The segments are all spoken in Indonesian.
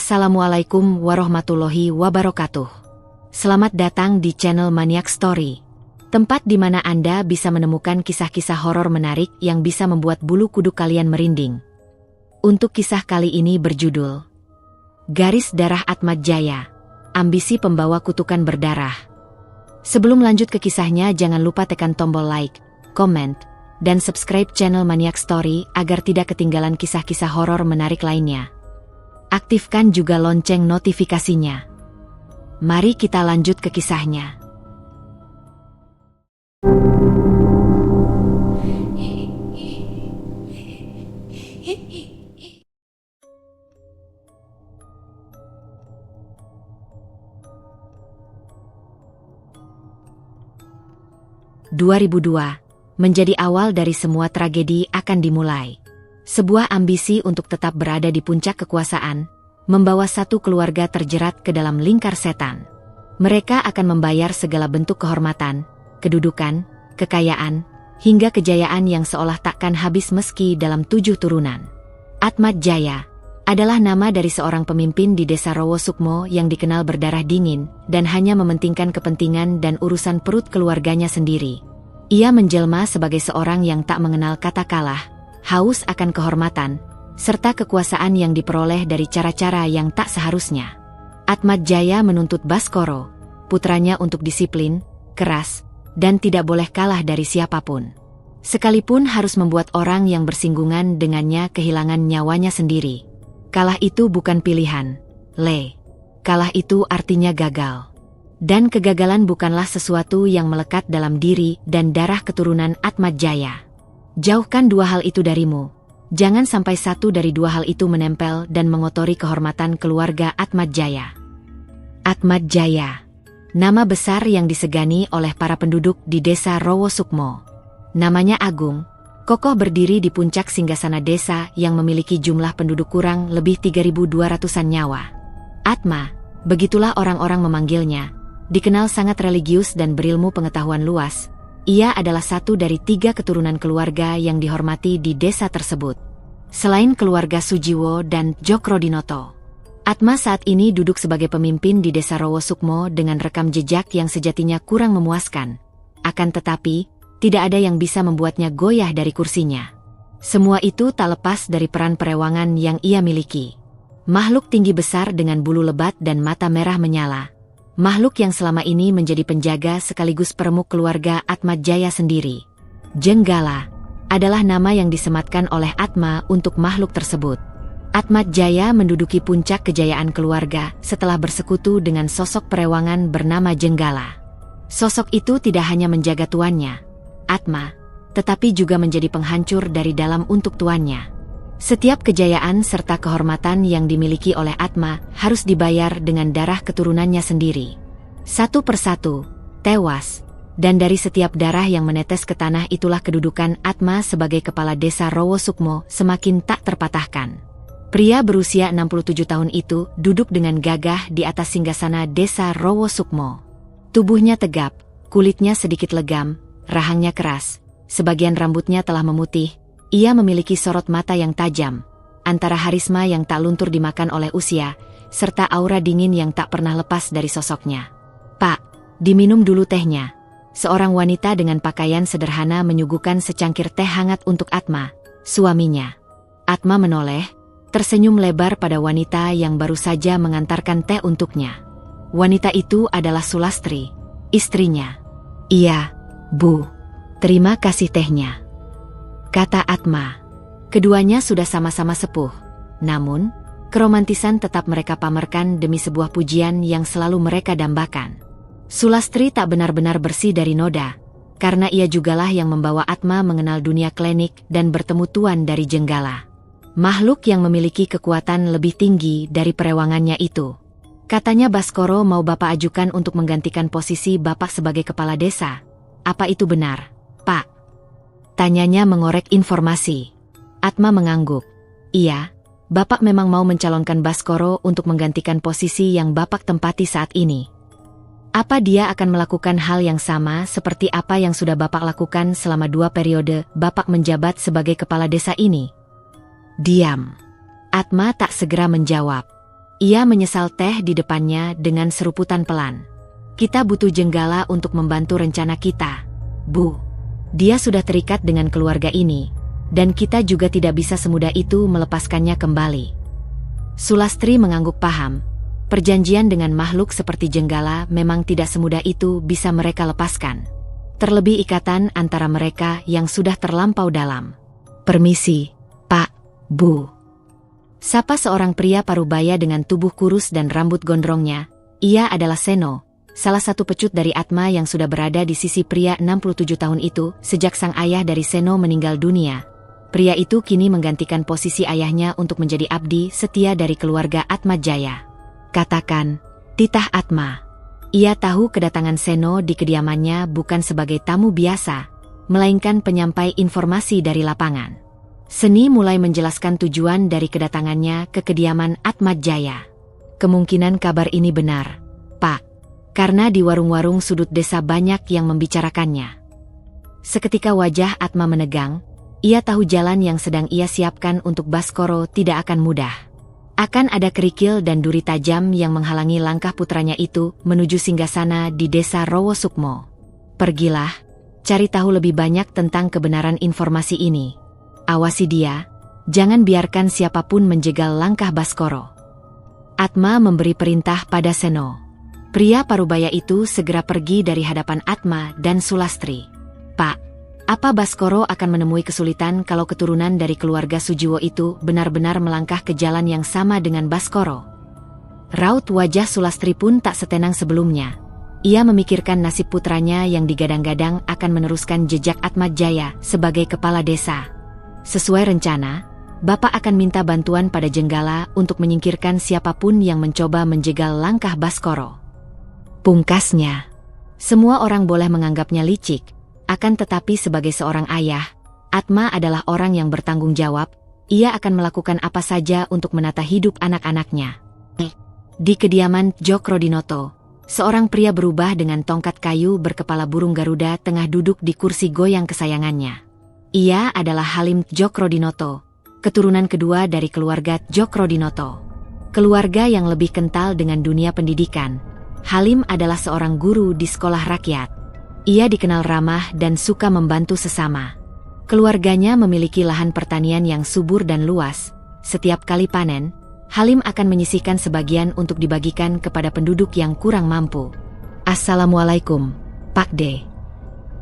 Assalamualaikum warahmatullahi wabarakatuh. Selamat datang di channel Maniac Story, tempat di mana Anda bisa menemukan kisah-kisah horor menarik yang bisa membuat bulu kuduk kalian merinding. Untuk kisah kali ini berjudul Garis Darah Atmajaya, Ambisi Pembawa Kutukan Berdarah. Sebelum lanjut ke kisahnya, jangan lupa tekan tombol like, comment, dan subscribe channel Maniac Story agar tidak ketinggalan kisah-kisah horor menarik lainnya. Aktifkan juga lonceng notifikasinya. Mari kita lanjut ke kisahnya. ...2002, menjadi awal dari semua tragedi akan dimulai. Sebuah ambisi untuk tetap berada di puncak kekuasaan, membawa satu keluarga terjerat ke dalam lingkar setan. Mereka akan membayar segala bentuk kehormatan, kedudukan, kekayaan, hingga kejayaan yang seolah takkan habis meski dalam 7 turunan. Atmajaya adalah nama dari seorang pemimpin di desa Rowosukmo yang dikenal berdarah dingin dan hanya mementingkan kepentingan dan urusan perut keluarganya sendiri. Ia menjelma sebagai seorang yang tak mengenal kata kalah, haus akan kehormatan, serta kekuasaan yang diperoleh dari cara-cara yang tak seharusnya. Atmajaya menuntut Baskoro, putranya, untuk disiplin, keras, dan tidak boleh kalah dari siapapun. Sekalipun harus membuat orang yang bersinggungan dengannya kehilangan nyawanya sendiri. Kalah itu bukan pilihan, kalah itu artinya gagal. Dan kegagalan bukanlah sesuatu yang melekat dalam diri dan darah keturunan Atmajaya. Jauhkan 2 hal itu darimu. Jangan sampai satu dari 2 hal itu menempel dan mengotori kehormatan keluarga Atmajaya. Atmajaya, nama besar yang disegani oleh para penduduk di desa Rowosukmo. Namanya agung, kokoh berdiri di puncak singgasana desa yang memiliki jumlah penduduk kurang lebih 3.200-an nyawa. Atma, begitulah orang-orang memanggilnya, dikenal sangat religius dan berilmu pengetahuan luas. Ia adalah satu dari 3 keturunan keluarga yang dihormati di desa tersebut. Selain keluarga Sujiwo dan Jokrodinoto, Atma saat ini duduk sebagai pemimpin di desa Rowosukmo dengan rekam jejak yang sejatinya kurang memuaskan. Akan tetapi, tidak ada yang bisa membuatnya goyah dari kursinya. Semua itu tak lepas dari peran perewangan yang ia miliki. Makhluk tinggi besar dengan bulu lebat dan mata merah menyala. Makhluk yang selama ini menjadi penjaga sekaligus peremuk keluarga Atmajaya sendiri. Jenggala adalah nama yang disematkan oleh Atma untuk makhluk tersebut. Atmajaya menduduki puncak kejayaan keluarga setelah bersekutu dengan sosok perewangan bernama Jenggala. Sosok itu tidak hanya menjaga tuannya, Atma, tetapi juga menjadi penghancur dari dalam untuk tuannya. Setiap kejayaan serta kehormatan yang dimiliki oleh Atma harus dibayar dengan darah keturunannya sendiri. Satu persatu, tewas, dan dari setiap darah yang menetes ke tanah itulah kedudukan Atma sebagai kepala desa Rowosukmo semakin tak terpatahkan. Pria berusia 67 tahun itu duduk dengan gagah di atas singgasana desa Rowosukmo. Tubuhnya tegap, kulitnya sedikit legam, rahangnya keras, sebagian rambutnya telah memutih. Ia memiliki sorot mata yang tajam, antara harisma yang tak luntur dimakan oleh usia, serta aura dingin yang tak pernah lepas dari sosoknya. "Pak, diminum dulu tehnya." Seorang wanita dengan pakaian sederhana menyuguhkan secangkir teh hangat untuk Atma, suaminya. Atma menoleh, tersenyum lebar pada wanita yang baru saja mengantarkan teh untuknya. Wanita itu adalah Sulastri, istrinya. "Iya, Bu. Terima kasih tehnya," kata Atma. Keduanya sudah sama-sama sepuh, namun keromantisan tetap mereka pamerkan demi sebuah pujian yang selalu mereka dambakan. Sulastri tak benar-benar bersih dari noda, karena ia jugalah yang membawa Atma mengenal dunia klinik dan bertemu tuan dari Jenggala. Makhluk yang memiliki kekuatan lebih tinggi dari perewangannya itu. Katanya Baskoro mau Bapak ajukan untuk menggantikan posisi Bapak sebagai kepala desa. Apa itu benar, Pak? Tanyanya mengorek informasi. Atma mengangguk. "Iya, Bapak memang mau mencalonkan Baskoro untuk menggantikan posisi yang Bapak tempati saat ini. Apa dia akan melakukan hal yang sama seperti apa yang sudah Bapak lakukan selama 2 periode Bapak menjabat sebagai kepala desa ini?" Diam. Atma tak segera menjawab. Ia menyesal teh di depannya dengan seruputan pelan. Kita butuh Jenggala untuk membantu rencana kita, Bu. Dia sudah terikat dengan keluarga ini, dan kita juga tidak bisa semudah itu melepaskannya kembali. Sulastri mengangguk paham. Perjanjian dengan makhluk seperti Jenggala memang tidak semudah itu bisa mereka lepaskan. Terlebih ikatan antara mereka yang sudah terlampau dalam. Permisi, Pak, Bu. Sapa seorang pria parubaya dengan tubuh kurus dan rambut gondrongnya. Ia adalah Seno, salah satu pecut dari Atma yang sudah berada di sisi pria 67 tahun itu sejak sang ayah dari Seno meninggal dunia. Pria itu kini menggantikan posisi ayahnya untuk menjadi abdi setia dari keluarga Atma Jaya. Katakan, titah Atma. Ia tahu kedatangan Seno di kediamannya bukan sebagai tamu biasa, melainkan penyampai informasi dari lapangan. Seni mulai menjelaskan tujuan dari kedatangannya ke kediaman Atma Jaya. Kemungkinan kabar ini benar, Pak, karena di warung-warung sudut desa banyak yang membicarakannya. Seketika wajah Atma menegang, ia tahu jalan yang sedang ia siapkan untuk Baskoro tidak akan mudah. Akan ada kerikil dan duri tajam yang menghalangi langkah putranya itu menuju singgasana di desa Rowo Sukmo. Pergilah, cari tahu lebih banyak tentang kebenaran informasi ini. Awasi dia, jangan biarkan siapapun menjegal langkah Baskoro. Atma memberi perintah pada Seno. Pria parubaya itu segera pergi dari hadapan Atma dan Sulastri. Pak, apa Baskoro akan menemui kesulitan kalau keturunan dari keluarga Sujiwo itu benar-benar melangkah ke jalan yang sama dengan Baskoro? Raut wajah Sulastri pun tak setenang sebelumnya. Ia memikirkan nasib putranya yang digadang-gadang akan meneruskan jejak Atma Jaya sebagai kepala desa. Sesuai rencana, Bapak akan minta bantuan pada Jenggala untuk menyingkirkan siapapun yang mencoba menjegal langkah Baskoro. Pungkasnya, semua orang boleh menganggapnya licik. Akan tetapi sebagai seorang ayah, Atma adalah orang yang bertanggung jawab. Ia akan melakukan apa saja untuk menata hidup anak-anaknya. Di kediaman Djokrodinoto, seorang pria berubah dengan tongkat kayu berkepala burung Garuda tengah duduk di kursi goyang kesayangannya. Ia adalah Halim Djokrodinoto, keturunan kedua dari keluarga Djokrodinoto. Keluarga yang lebih kental dengan dunia pendidikan. Halim adalah seorang guru di sekolah rakyat. Ia dikenal ramah dan suka membantu sesama. Keluarganya memiliki lahan pertanian yang subur dan luas. Setiap kali panen, Halim akan menyisihkan sebagian untuk dibagikan kepada penduduk yang kurang mampu. Assalamualaikum, Pak D.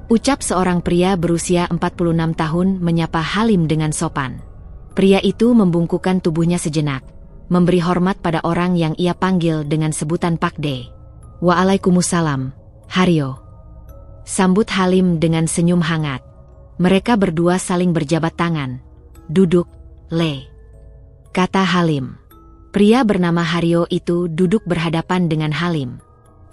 Ucap seorang pria berusia 46 tahun menyapa Halim dengan sopan. Pria itu membungkukkan tubuhnya sejenak, memberi hormat pada orang yang ia panggil dengan sebutan Pak D. Waalaikumsalam, Haryo. Sambut Halim dengan senyum hangat. Mereka berdua saling berjabat tangan. Duduk, Le. Kata Halim. Pria bernama Haryo itu duduk berhadapan dengan Halim.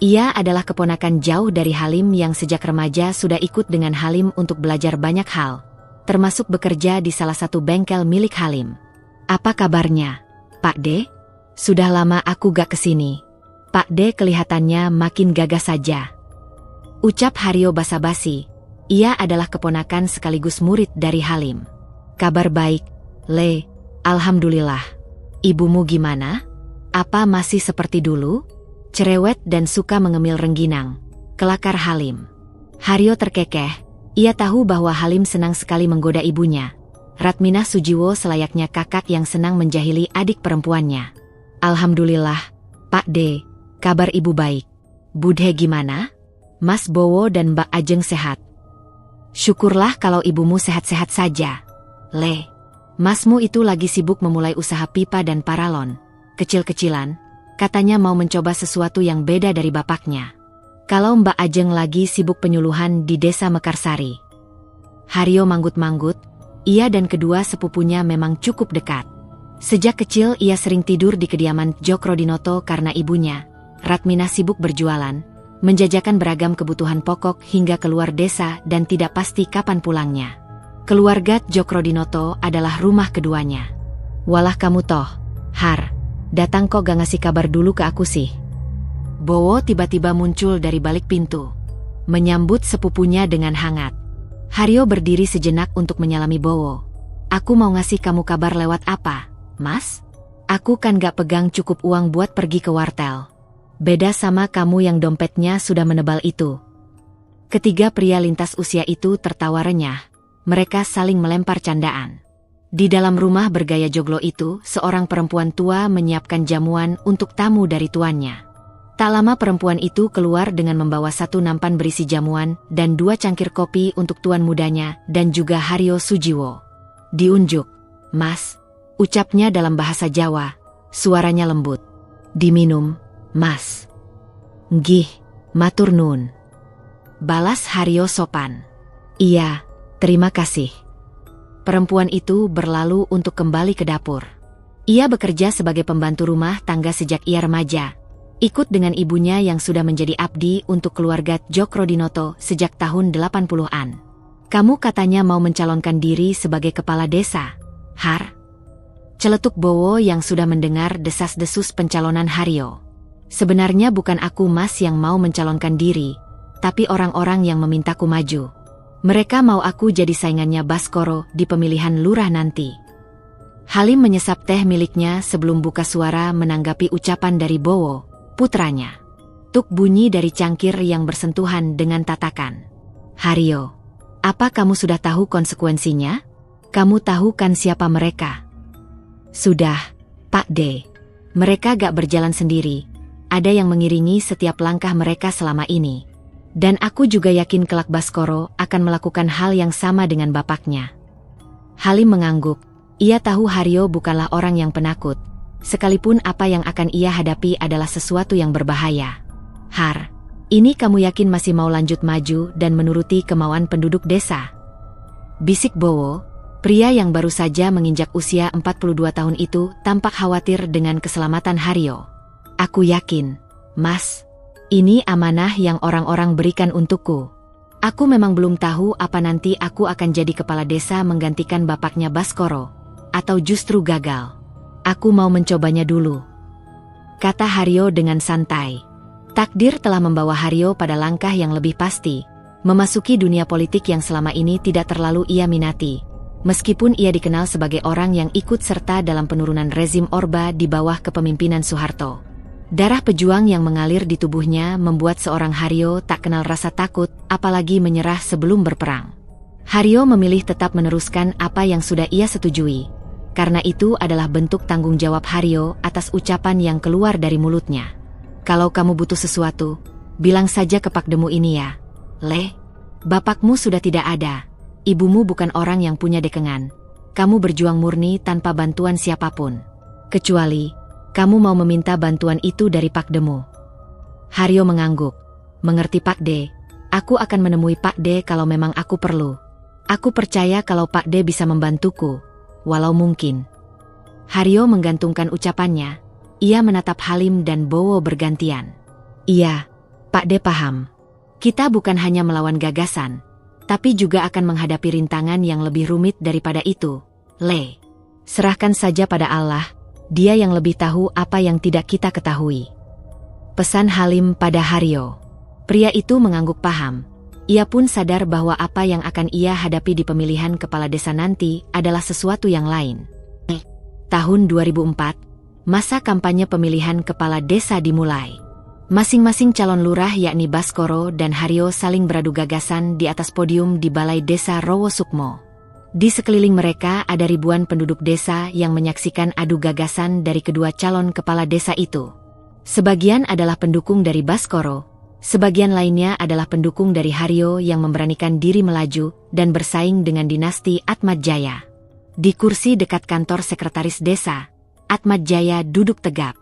Ia adalah keponakan jauh dari Halim yang sejak remaja sudah ikut dengan Halim untuk belajar banyak hal, termasuk bekerja di salah satu bengkel milik Halim. Apa kabarnya, Pak D? Sudah lama aku gak kesini. Pak D kelihatannya makin gagah saja. Ucap Haryo basa-basi. Ia adalah keponakan sekaligus murid dari Halim. Kabar baik, Le. Alhamdulillah. Ibumu gimana? Apa masih seperti dulu? Cerewet dan suka mengemil rengginang. Kelakar Halim. Haryo terkekeh. Ia tahu bahwa Halim senang sekali menggoda ibunya. Ratminah Sujiwo selayaknya kakak yang senang menjahili adik perempuannya. Alhamdulillah, Pak D. Kabar ibu baik. Budhe gimana? Mas Bowo dan Mbak Ajeng sehat. Syukurlah kalau ibumu sehat-sehat saja. Le, masmu itu lagi sibuk memulai usaha pipa dan paralon. Kecil-kecilan, katanya mau mencoba sesuatu yang beda dari bapaknya. Kalau Mbak Ajeng lagi sibuk penyuluhan di desa Mekarsari. Haryo manggut-manggut, ia dan kedua sepupunya memang cukup dekat. Sejak kecil ia sering tidur di kediaman Djokrodinoto karena ibunya, Ratminah sibuk berjualan, menjajakan beragam kebutuhan pokok hingga keluar desa dan tidak pasti kapan pulangnya. Keluarga Djokrodinoto adalah rumah keduanya. Walah kamu toh, Har, datang kok gak ngasih kabar dulu ke aku sih. Bowo tiba-tiba muncul dari balik pintu, menyambut sepupunya dengan hangat. Haryo berdiri sejenak untuk menyalami Bowo. Aku mau ngasih kamu kabar lewat apa, Mas? Aku kan gak pegang cukup uang buat pergi ke wartel. Beda sama kamu yang dompetnya sudah menebal itu. Ketiga pria lintas usia itu tertawa renyah. Mereka saling melempar candaan. Di dalam rumah bergaya joglo itu, seorang perempuan tua menyiapkan jamuan untuk tamu dari tuannya. Tak lama perempuan itu keluar dengan membawa 1 nampan berisi jamuan dan 2 cangkir kopi untuk tuan mudanya dan juga Haryo Sujiwo. Diunjuk, "Mas," ucapnya dalam bahasa Jawa, suaranya lembut. "Diminum, Mas." "Nggih, matur nuwun," balas Haryo sopan. "Iya, terima kasih." Perempuan itu berlalu untuk kembali ke dapur. Ia bekerja sebagai pembantu rumah tangga sejak ia remaja. Ikut dengan ibunya yang sudah menjadi abdi untuk keluarga Djokrodinoto sejak tahun 80-an. "Kamu katanya mau mencalonkan diri sebagai kepala desa, Har?" Celetuk Bowo yang sudah mendengar desas-desus pencalonan Haryo. "Sebenarnya bukan aku Mas yang mau mencalonkan diri, tapi orang-orang yang memintaku maju. Mereka mau aku jadi saingannya Baskoro di pemilihan lurah nanti." Halim menyesap teh miliknya sebelum buka suara menanggapi ucapan dari Bowo, putranya. Tuk bunyi dari cangkir yang bersentuhan dengan tatakan. "Haryo, apa kamu sudah tahu konsekuensinya? Kamu tahu kan siapa mereka?" "Sudah, Pak D. Mereka gak berjalan sendiri. Ada yang mengiringi setiap langkah mereka selama ini. Dan aku juga yakin kelak Baskoro akan melakukan hal yang sama dengan bapaknya." Halim mengangguk. Ia tahu Haryo bukanlah orang yang penakut. Sekalipun apa yang akan ia hadapi adalah sesuatu yang berbahaya. "Har, ini kamu yakin masih mau lanjut maju dan menuruti kemauan penduduk desa?" bisik Bowo. Pria yang baru saja menginjak usia 42 tahun itu tampak khawatir dengan keselamatan Haryo. "Aku yakin, Mas. Ini amanah yang orang-orang berikan untukku. Aku memang belum tahu apa nanti aku akan jadi kepala desa menggantikan bapaknya Baskoro, atau justru gagal. Aku mau mencobanya dulu," kata Haryo dengan santai. Takdir telah membawa Haryo pada langkah yang lebih pasti, memasuki dunia politik yang selama ini tidak terlalu ia minati. Meskipun ia dikenal sebagai orang yang ikut serta dalam penurunan rezim Orba di bawah kepemimpinan Soeharto. Darah pejuang yang mengalir di tubuhnya membuat seorang Haryo tak kenal rasa takut, apalagi menyerah sebelum berperang. Haryo memilih tetap meneruskan apa yang sudah ia setujui. Karena itu adalah bentuk tanggung jawab Haryo atas ucapan yang keluar dari mulutnya. "Kalau kamu butuh sesuatu, bilang saja ke Pakdemu ini ya. Le, bapakmu sudah tidak ada. Ibumu bukan orang yang punya dekengan. Kamu berjuang murni tanpa bantuan siapapun. Kecuali, kamu mau meminta bantuan itu dari Pakdemu." Haryo mengangguk. "Mengerti Pak D, aku akan menemui Pak D kalau memang aku perlu. Aku percaya kalau Pak D bisa membantuku. Walau mungkin." Haryo menggantungkan ucapannya. Ia menatap Halim dan Bowo bergantian. "Iya, Pak D paham. Kita bukan hanya melawan gagasan, tapi juga akan menghadapi rintangan yang lebih rumit daripada itu. Le, serahkan saja pada Allah, Dia yang lebih tahu apa yang tidak kita ketahui," pesan Halim pada Haryo. Pria itu mengangguk paham. Ia pun sadar bahwa apa yang akan ia hadapi di pemilihan kepala desa nanti adalah sesuatu yang lain. Tahun 2004, masa kampanye pemilihan kepala desa dimulai. Masing-masing calon lurah yakni Baskoro dan Haryo saling beradu gagasan di atas podium di Balai Desa Rowosukmo. Di sekeliling mereka ada ribuan penduduk desa yang menyaksikan adu gagasan dari kedua calon kepala desa itu. Sebagian adalah pendukung dari Baskoro. Sebagian lainnya adalah pendukung dari Haryo yang memberanikan diri melaju dan bersaing dengan dinasti Atmajaya. Di kursi dekat kantor sekretaris desa, Atmajaya duduk tegap.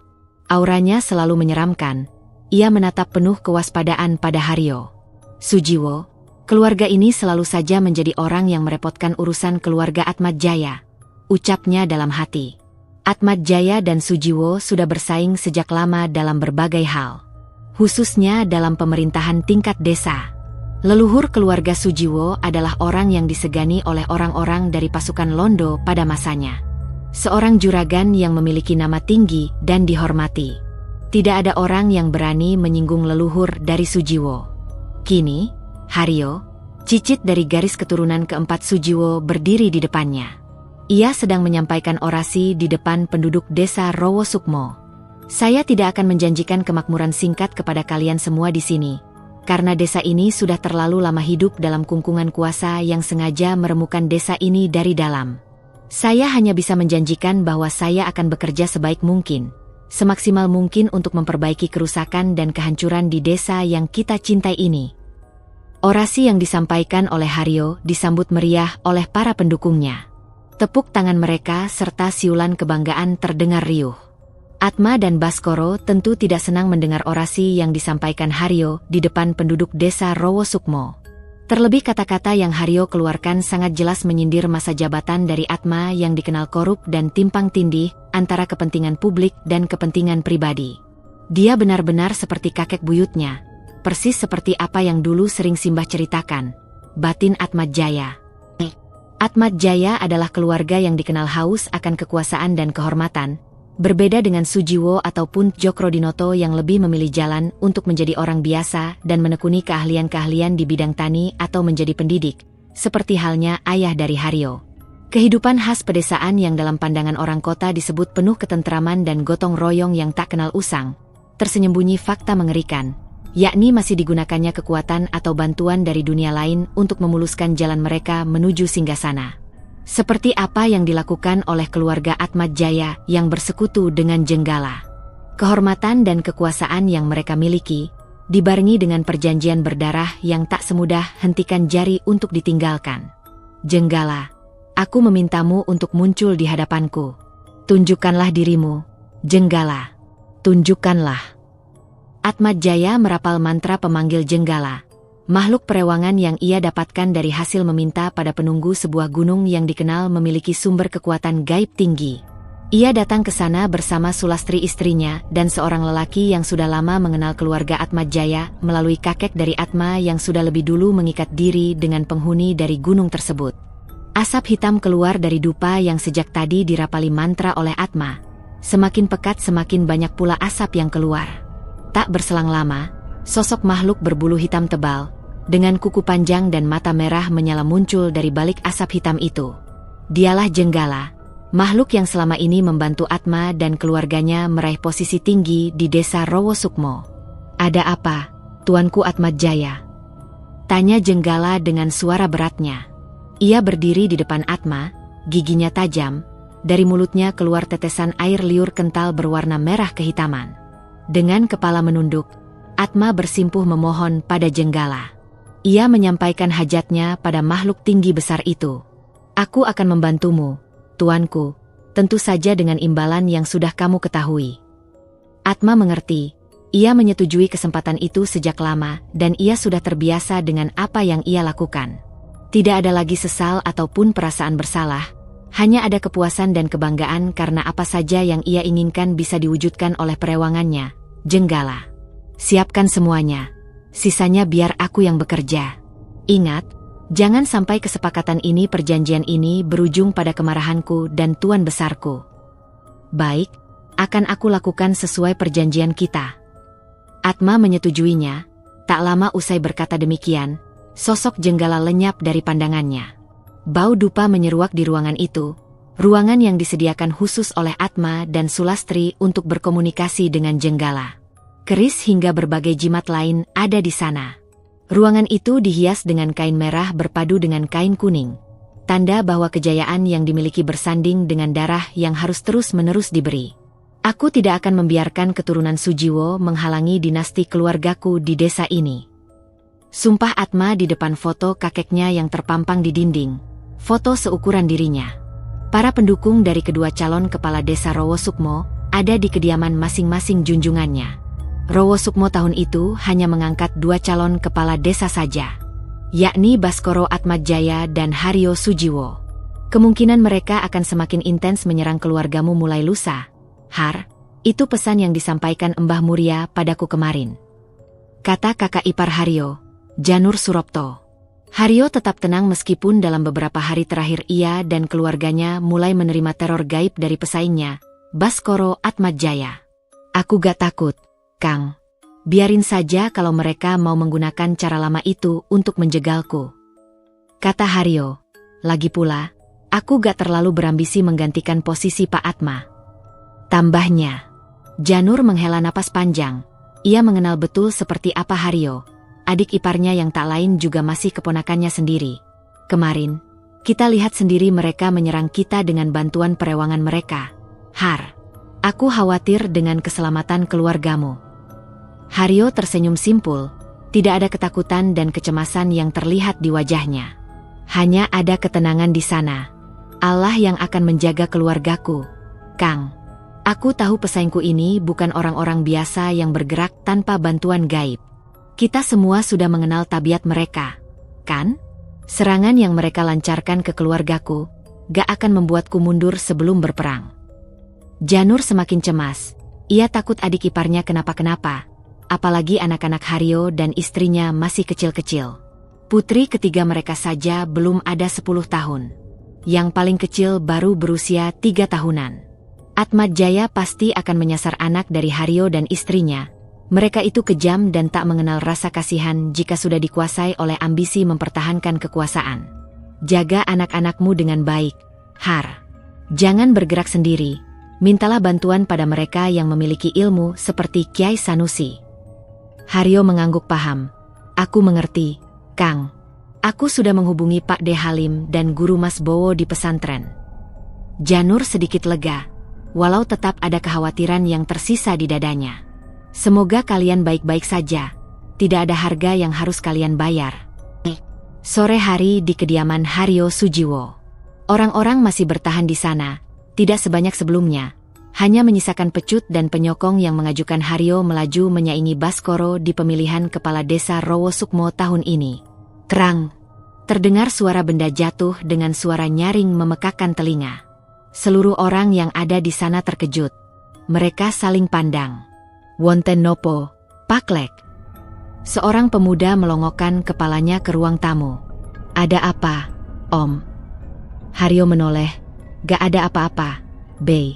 Auranya selalu menyeramkan. Ia menatap penuh kewaspadaan pada Haryo. "Sujiwo, keluarga ini selalu saja menjadi orang yang merepotkan urusan keluarga Atmajaya," ucapnya dalam hati. Atmajaya dan Sujiwo sudah bersaing sejak lama dalam berbagai hal, khususnya dalam pemerintahan tingkat desa. Leluhur keluarga Sujiwo adalah orang yang disegani oleh orang-orang dari pasukan Londo pada masanya. Seorang juragan yang memiliki nama tinggi dan dihormati. Tidak ada orang yang berani menyinggung leluhur dari Sujiwo. Kini, Haryo, cicit dari garis keturunan keempat Sujiwo berdiri di depannya. Ia sedang menyampaikan orasi di depan penduduk desa Rowosukmo. Saya tidak akan menjanjikan kemakmuran singkat kepada kalian semua di sini, karena desa ini sudah terlalu lama hidup dalam kungkungan kuasa yang sengaja meremukkan desa ini dari dalam. Saya hanya bisa menjanjikan bahwa saya akan bekerja sebaik mungkin, semaksimal mungkin untuk memperbaiki kerusakan dan kehancuran di desa yang kita cintai ini. Orasi yang disampaikan oleh Haryo disambut meriah oleh para pendukungnya. Tepuk tangan mereka serta siulan kebanggaan terdengar riuh. Atma dan Baskoro tentu tidak senang mendengar orasi yang disampaikan Haryo di depan penduduk desa Rowosukmo. Terlebih kata-kata yang Haryo keluarkan sangat jelas menyindir masa jabatan dari Atma yang dikenal korup dan timpang tindih antara kepentingan publik dan kepentingan pribadi. Dia benar-benar seperti kakek buyutnya, persis seperti apa yang dulu sering Simbah ceritakan, batin Atmajaya. Atmajaya adalah keluarga yang dikenal haus akan kekuasaan dan kehormatan, berbeda dengan Sujiwo ataupun Jokrodinoto yang lebih memilih jalan untuk menjadi orang biasa dan menekuni keahlian-keahlian di bidang tani atau menjadi pendidik, seperti halnya ayah dari Haryo. Kehidupan khas pedesaan yang dalam pandangan orang kota disebut penuh ketentraman dan gotong royong yang tak kenal usang, tersembunyi fakta mengerikan, yakni masih digunakannya kekuatan atau bantuan dari dunia lain untuk memuluskan jalan mereka menuju singgasana. Seperti apa yang dilakukan oleh keluarga Atmajaya yang bersekutu dengan Jenggala. Kehormatan dan kekuasaan yang mereka miliki, dibarengi dengan perjanjian berdarah yang tak semudah hentikan jari untuk ditinggalkan. Jenggala, aku memintamu untuk muncul di hadapanku. Tunjukkanlah dirimu, Jenggala. Tunjukkanlah. Atmajaya merapal mantra pemanggil Jenggala, makhluk perewangan yang ia dapatkan dari hasil meminta pada penunggu sebuah gunung yang dikenal memiliki sumber kekuatan gaib tinggi. Ia datang ke sana bersama Sulastri istrinya dan seorang lelaki yang sudah lama mengenal keluarga Atmajaya melalui kakek dari Atma yang sudah lebih dulu mengikat diri dengan penghuni dari gunung tersebut. Asap hitam keluar dari dupa yang sejak tadi dirapali mantra oleh Atma. Semakin pekat semakin banyak pula asap yang keluar. Tak berselang lama, sosok makhluk berbulu hitam tebal, dengan kuku panjang dan mata merah menyala muncul dari balik asap hitam itu. Dialah Jenggala, makhluk yang selama ini membantu Atma dan keluarganya meraih posisi tinggi di desa Rowosukmo. Ada apa, Tuanku Atmajaya? Tanya Jenggala dengan suara beratnya. Ia berdiri di depan Atma, giginya tajam, dari mulutnya keluar tetesan air liur kental berwarna merah kehitaman. Dengan kepala menunduk, Atma bersimpuh memohon pada Jenggala. Ia menyampaikan hajatnya pada makhluk tinggi besar itu. Aku akan membantumu, Tuanku, tentu saja dengan imbalan yang sudah kamu ketahui. Atma mengerti, ia menyetujui kesempatan itu sejak lama dan ia sudah terbiasa dengan apa yang ia lakukan. Tidak ada lagi sesal ataupun perasaan bersalah, hanya ada kepuasan dan kebanggaan karena apa saja yang ia inginkan bisa diwujudkan oleh perewangannya, Jenggala. Siapkan semuanya. Sisanya biar aku yang bekerja. Ingat, jangan sampai kesepakatan ini perjanjian ini berujung pada kemarahanku dan tuan besarku. Baik, akan aku lakukan sesuai perjanjian kita. Atma menyetujuinya. Tak lama usai berkata demikian, sosok Jenggala lenyap dari pandangannya. Bau dupa menyeruak di ruangan itu, ruangan yang disediakan khusus oleh Atma dan Sulastri untuk berkomunikasi dengan Jenggala. Keris hingga berbagai jimat lain ada di sana. Ruangan itu dihias dengan kain merah berpadu dengan kain kuning. Tanda bahwa kejayaan yang dimiliki bersanding dengan darah yang harus terus-menerus diberi. Aku tidak akan membiarkan keturunan Sujiwo menghalangi dinasti keluargaku di desa ini. Sumpah Atma di depan foto kakeknya yang terpampang di dinding. Foto seukuran dirinya. Para pendukung dari kedua calon kepala desa Rowosukmo ada di kediaman masing-masing junjungannya. Rowosukmo tahun itu hanya mengangkat 2 calon kepala desa saja, yakni Baskoro Atmajaya dan Haryo Sujiwo. Kemungkinan mereka akan semakin intens menyerang keluargamu mulai lusa. Har, itu pesan yang disampaikan Mbah Muria padaku kemarin. Kata kakak ipar Haryo, Janur Suropto. Haryo tetap tenang meskipun dalam beberapa hari terakhir ia dan keluarganya mulai menerima teror gaib dari pesaingnya, Baskoro Atmajaya. Aku gak takut, Kang. Biarin saja kalau mereka mau menggunakan cara lama itu untuk menjegalku. Kata Haryo. Lagi pula, Aku gak terlalu berambisi menggantikan posisi Pak Atma. Tambahnya, Janur menghela napas panjang. Ia mengenal betul seperti apa Haryo. Adik iparnya yang tak lain juga masih keponakannya sendiri. Kemarin, kita lihat sendiri mereka menyerang kita dengan bantuan perewangan mereka. Har, aku khawatir dengan keselamatan keluargamu. Haryo tersenyum simpul, tidak ada ketakutan dan kecemasan yang terlihat di wajahnya. Hanya ada ketenangan di sana. Allah yang akan menjaga keluargaku. Kang, aku tahu pesaingku ini bukan orang-orang biasa yang bergerak tanpa bantuan gaib. Kita semua sudah mengenal tabiat mereka, kan? Serangan yang mereka lancarkan ke keluargaku gak akan membuatku mundur sebelum berperang. Janur semakin cemas. Ia takut adik iparnya kenapa-kenapa, apalagi anak-anak Haryo dan istrinya masih kecil-kecil. Putri ketiga mereka saja belum ada 10 tahun. Yang paling kecil baru berusia 3 tahunan. Atmat Jaya pasti akan menyasar anak dari Haryo dan istrinya. Mereka itu kejam dan tak mengenal rasa kasihan jika sudah dikuasai oleh ambisi mempertahankan kekuasaan. Jaga anak-anakmu dengan baik, Har. Jangan bergerak sendiri. Mintalah bantuan pada mereka yang memiliki ilmu seperti Kiai Sanusi. Haryo mengangguk paham. Aku mengerti, Kang. Aku sudah menghubungi Pak De Halim dan Guru Mas Bowo di pesantren. Janur sedikit lega, walau tetap ada kekhawatiran yang tersisa di dadanya. Semoga kalian baik-baik saja. Tidak ada harga yang harus kalian bayar. Sore hari di kediaman Haryo Sujiwo. Orang-orang masih bertahan di sana, tidak sebanyak sebelumnya. Hanya menyisakan pecut dan penyokong yang mengajukan Haryo melaju menyaingi Baskoro di pemilihan kepala desa Rowo Sukmo tahun ini. Terang. Terdengar suara benda jatuh dengan suara nyaring memekakkan telinga. Seluruh orang yang ada di sana terkejut. Mereka saling pandang. Wonten nopo, Paklek. Seorang pemuda melongokkan kepalanya ke ruang tamu. Ada apa, Om? Haryo menoleh. Gak ada apa-apa, Bey.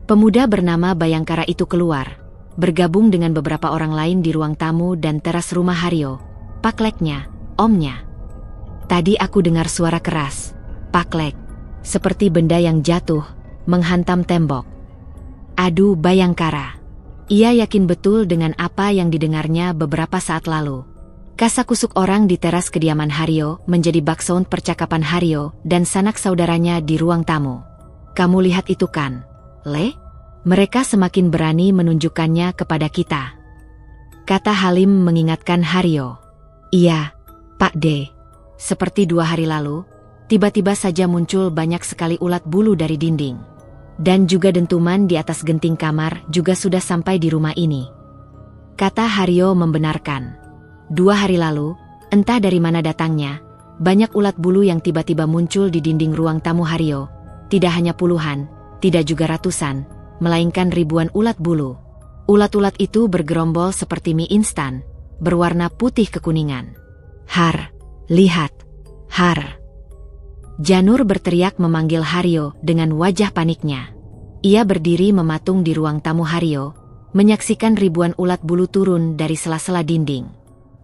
Pemuda bernama Bayangkara itu keluar, bergabung dengan beberapa orang lain di ruang tamu dan teras rumah Haryo. Pakleknya, Omnya. Tadi aku dengar suara keras, Paklek, seperti benda yang jatuh, menghantam tembok. Aduh Bayangkara. Ia yakin betul dengan apa yang didengarnya beberapa saat lalu. Kasakusuk orang di teras kediaman Haryo menjadi background percakapan Haryo dan sanak saudaranya di ruang tamu. Kamu lihat itu kan, Le? Mereka semakin berani menunjukkannya kepada kita. Kata Halim mengingatkan Haryo. Iya, Pak D. Seperti 2 hari lalu, tiba-tiba saja muncul banyak sekali ulat bulu dari dinding. Dan juga dentuman di atas genting kamar juga sudah sampai di rumah ini. Kata Haryo membenarkan. 2 hari lalu, entah dari mana datangnya, banyak ulat bulu yang tiba-tiba muncul di dinding ruang tamu Haryo. Tidak hanya puluhan, tidak juga ratusan, melainkan ribuan ulat bulu. Ulat-ulat itu bergerombol seperti mie instan, berwarna putih kekuningan. Har, lihat, Har. Janur berteriak memanggil Haryo dengan wajah paniknya. Ia berdiri mematung di ruang tamu Haryo, menyaksikan ribuan ulat bulu turun dari sela-sela dinding.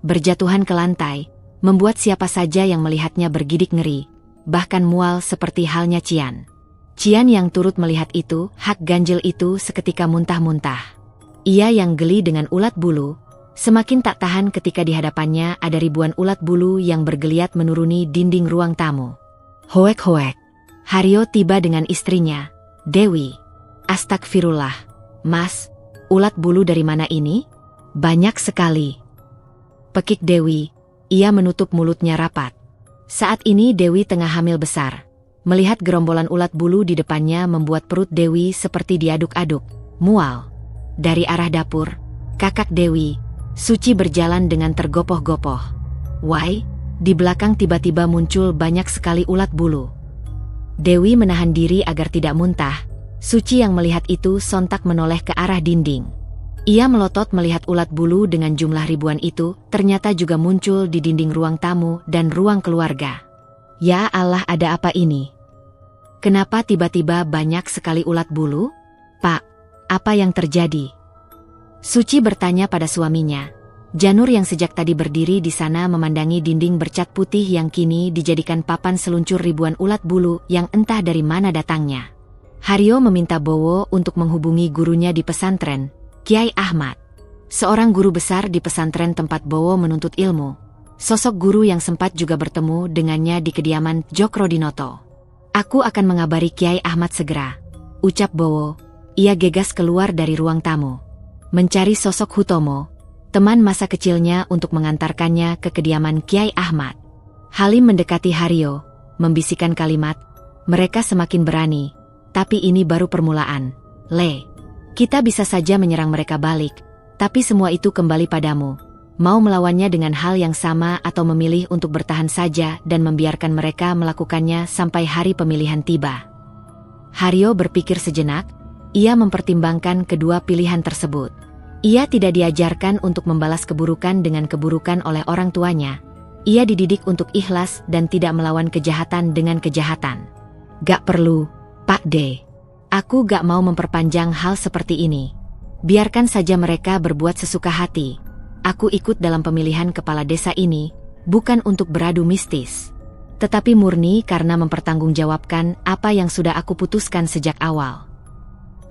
Berjatuhan ke lantai, membuat siapa saja yang melihatnya bergidik ngeri, bahkan mual seperti halnya Cian. Cian yang turut melihat itu, hak ganjil itu seketika muntah-muntah. Ia yang geli dengan ulat bulu, semakin tak tahan ketika di hadapannya ada ribuan ulat bulu yang bergeliat menuruni dinding ruang tamu. Hoek-hoek. Haryo tiba dengan istrinya, Dewi. Astagfirullah. Mas, ulat bulu dari mana ini? Banyak sekali. Pekik Dewi. Ia menutup mulutnya rapat. Saat ini Dewi tengah hamil besar. Melihat gerombolan ulat bulu di depannya membuat perut Dewi seperti diaduk-aduk, mual. Dari arah dapur, kakak Dewi, Suci berjalan dengan tergopoh-gopoh. Why? Di belakang tiba-tiba muncul banyak sekali ulat bulu. Dewi menahan diri agar tidak muntah. Suci yang melihat itu sontak menoleh ke arah dinding. Ia melotot melihat ulat bulu dengan jumlah ribuan itu ternyata juga muncul di dinding ruang tamu dan ruang keluarga. Ya Allah, ada apa ini? Kenapa tiba-tiba banyak sekali ulat bulu? Pak, apa yang terjadi? Suci bertanya pada suaminya. Janur yang sejak tadi berdiri di sana memandangi dinding bercat putih yang kini dijadikan papan seluncur ribuan ulat bulu yang entah dari mana datangnya. Haryo meminta Bowo untuk menghubungi gurunya di pesantren, Kiai Ahmad. Seorang guru besar di pesantren tempat Bowo menuntut ilmu. Sosok guru yang sempat juga bertemu dengannya di kediaman Jokrodinoto. Aku akan mengabari Kiai Ahmad segera, ucap Bowo. Ia gegas keluar dari ruang tamu. Mencari sosok Hutomo, teman masa kecilnya untuk mengantarkannya ke kediaman Kiai Ahmad. Halim mendekati Haryo, membisikkan kalimat, mereka semakin berani, tapi ini baru permulaan. Kita bisa saja menyerang mereka balik, tapi semua itu kembali padamu. Mau melawannya dengan hal yang sama atau memilih untuk bertahan saja dan membiarkan mereka melakukannya sampai hari pemilihan tiba. Haryo berpikir sejenak, ia mempertimbangkan kedua pilihan tersebut. Ia tidak diajarkan untuk membalas keburukan dengan keburukan oleh orang tuanya. Ia dididik untuk ikhlas dan tidak melawan kejahatan dengan kejahatan. Gak perlu, Pak D. Aku gak mau memperpanjang hal seperti ini. Biarkan saja mereka berbuat sesuka hati. Aku ikut dalam pemilihan kepala desa ini, bukan untuk beradu mistis, tetapi murni karena mempertanggungjawabkan apa yang sudah aku putuskan sejak awal.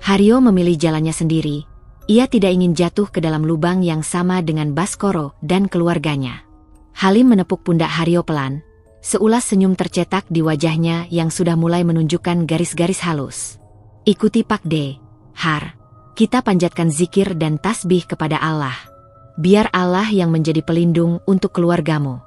Haryo memilih jalannya sendiri. Ia tidak ingin jatuh ke dalam lubang yang sama dengan Baskoro dan keluarganya. Halim menepuk pundak Haryo pelan. Seulas senyum tercetak di wajahnya yang sudah mulai menunjukkan garis-garis halus. Ikuti Pak D. Har, kita panjatkan zikir dan tasbih kepada Allah. Biar Allah yang menjadi pelindung untuk keluargamu.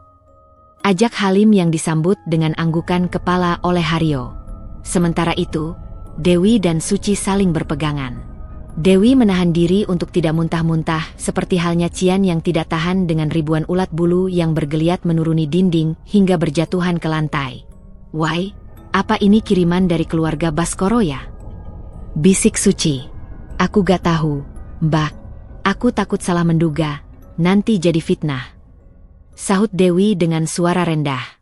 Ajak Halim yang disambut dengan anggukan kepala oleh Haryo. Sementara itu, Dewi dan Suci saling berpegangan. Dewi menahan diri untuk tidak muntah-muntah seperti halnya Cian yang tidak tahan dengan ribuan ulat bulu yang bergeliat menuruni dinding hingga berjatuhan ke lantai. Wai, apa ini kiriman dari keluarga Baskoro ya? Bisik Suci. Aku gak tahu, Mbak. Aku takut salah menduga, nanti jadi fitnah. Sahut Dewi dengan suara rendah.